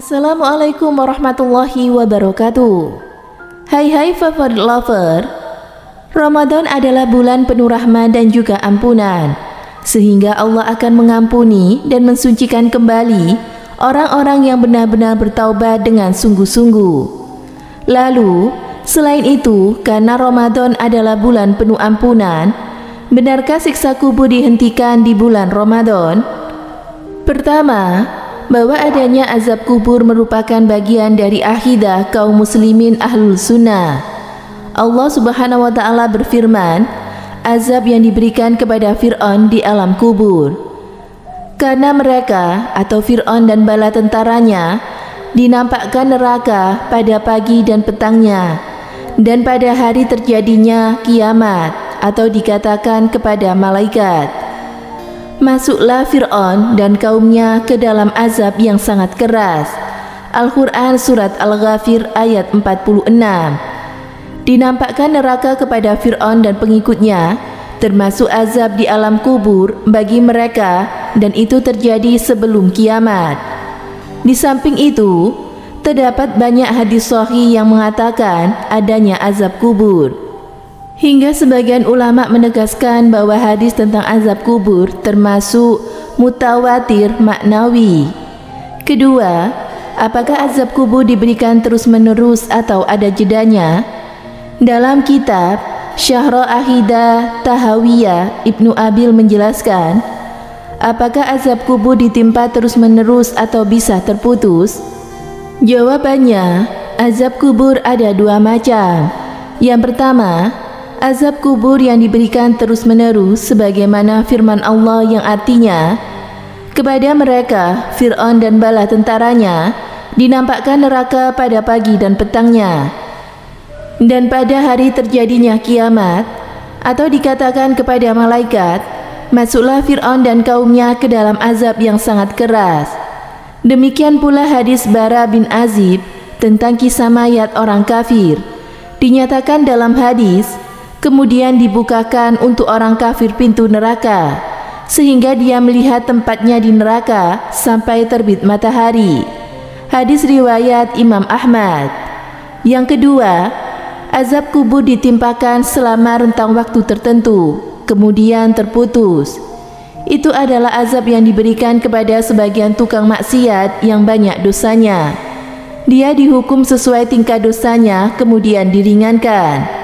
Assalamualaikum warahmatullahi wabarakatuh. Hai favorit lover, Ramadan adalah bulan penuh rahmat dan juga ampunan, sehingga Allah akan mengampuni dan mensucikan kembali orang-orang yang benar-benar bertaubat dengan sungguh-sungguh. Lalu, selain itu, karena Ramadan adalah bulan penuh ampunan, benarkah siksa kubur dihentikan di bulan Ramadan? Pertama, bahwa adanya azab kubur merupakan bagian dari akidah kaum muslimin ahlul sunnah. Allah subhanahu wa ta'ala berfirman, azab yang diberikan kepada Fir'aun di alam kubur, karena mereka atau Fir'aun dan bala tentaranya dinampakkan neraka pada pagi dan petangnya, dan pada hari terjadinya kiamat, atau dikatakan kepada malaikat, masuklah Fir'aun dan kaumnya ke dalam azab yang sangat keras. Al-Quran Surat Al-Ghafir ayat 46. Dinampakkan neraka kepada Fir'aun dan pengikutnya, termasuk azab di alam kubur bagi mereka, dan itu terjadi sebelum kiamat. Di samping itu, terdapat banyak hadis sahih yang mengatakan adanya azab kubur. Hingga sebagian ulama menegaskan bahwa hadis tentang azab kubur termasuk mutawatir maknawi. Kedua, apakah azab kubur diberikan terus-menerus atau ada jedanya? Dalam kitab Syahra Aqidah Tahawiyah, Ibnu Abil menjelaskan, apakah azab kubur ditimpa terus-menerus atau bisa terputus? Jawabannya, azab kubur ada dua macam. Yang pertama, azab kubur yang diberikan terus-menerus sebagaimana firman Allah yang artinya, kepada mereka, Fir'aun dan bala tentaranya, dinampakkan neraka pada pagi dan petangnya, dan pada hari terjadinya kiamat, atau dikatakan kepada malaikat, masuklah Fir'aun dan kaumnya ke dalam azab yang sangat keras. Demikian pula hadis Bara bin Azib tentang kisah mayat orang kafir. Dinyatakan dalam hadis, kemudian dibukakan untuk orang kafir pintu neraka, sehingga dia melihat tempatnya di neraka sampai terbit matahari. Hadis riwayat Imam Ahmad. Yang kedua, azab kubur ditimpakan selama rentang waktu tertentu, kemudian terputus. Itu adalah azab yang diberikan kepada sebagian tukang maksiat yang banyak dosanya. Dia dihukum sesuai tingkat dosanya, kemudian diringankan.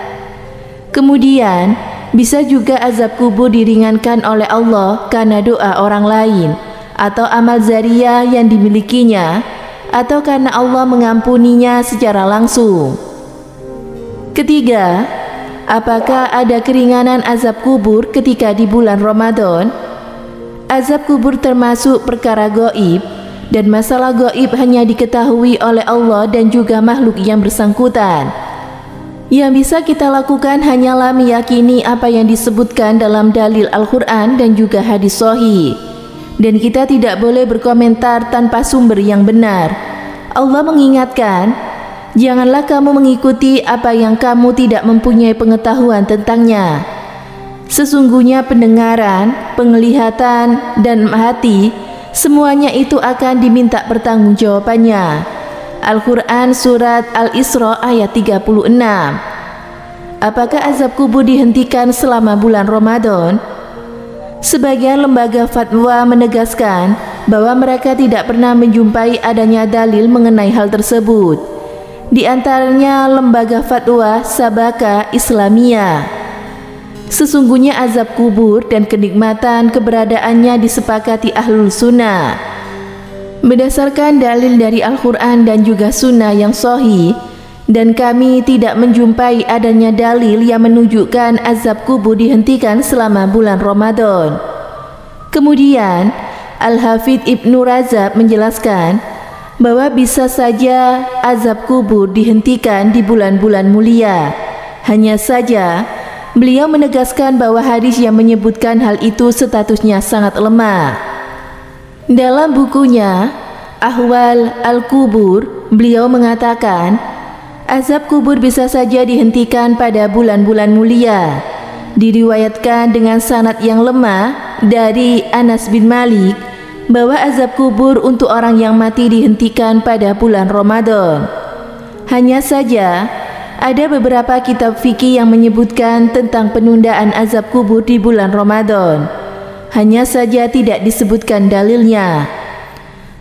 Kemudian, bisa juga azab kubur diringankan oleh Allah karena doa orang lain, atau amal zariyah yang dimilikinya, atau karena Allah mengampuninya secara langsung. Ketiga, apakah ada keringanan azab kubur ketika di bulan Ramadan? Azab kubur termasuk perkara gaib, dan masalah gaib hanya diketahui oleh Allah dan juga makhluk yang bersangkutan. Yang bisa kita lakukan hanyalah meyakini apa yang disebutkan dalam dalil Al-Quran dan juga hadis sahih. Dan kita tidak boleh berkomentar tanpa sumber yang benar. Allah mengingatkan, janganlah kamu mengikuti apa yang kamu tidak mempunyai pengetahuan tentangnya. Sesungguhnya pendengaran, penglihatan, dan hati, semuanya itu akan diminta pertanggungjawabannya. Al-Quran Surat Al-Isra ayat 36. Apakah azab kubur dihentikan selama bulan Ramadan? Sebagian lembaga fatwa menegaskan bahwa mereka tidak pernah menjumpai adanya dalil mengenai hal tersebut. Di antaranya lembaga fatwa Sabaka Islamiyah. Sesungguhnya azab kubur dan kenikmatan keberadaannya disepakati ahlul sunnah. Berdasarkan dalil dari Al-Quran dan juga sunnah yang sahih, dan kami tidak menjumpai adanya dalil yang menunjukkan azab kubur dihentikan selama bulan Ramadan. Kemudian, Al-Hafidh Ibnu Razak menjelaskan bahwa bisa saja azab kubur dihentikan di bulan-bulan mulia. Hanya saja, beliau menegaskan bahwa hadis yang menyebutkan hal itu statusnya sangat lemah. Dalam bukunya Ahwal Al-Kubur, beliau mengatakan, azab kubur bisa saja dihentikan pada bulan-bulan mulia. Diriwayatkan dengan sanad yang lemah dari Anas bin Malik bahwa azab kubur untuk orang yang mati dihentikan pada bulan Ramadan. Hanya saja, ada beberapa kitab fikih yang menyebutkan tentang penundaan azab kubur di bulan Ramadan. Hanya saja tidak disebutkan dalilnya.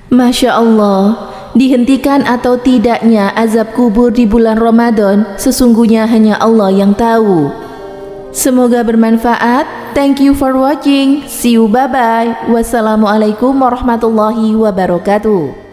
Masya Allah, dihentikan atau tidaknya azab kubur di bulan Ramadan sesungguhnya hanya Allah yang tahu. Semoga bermanfaat. Thank you for watching. See you, bye-bye. Wassalamualaikum warahmatullahi wabarakatuh.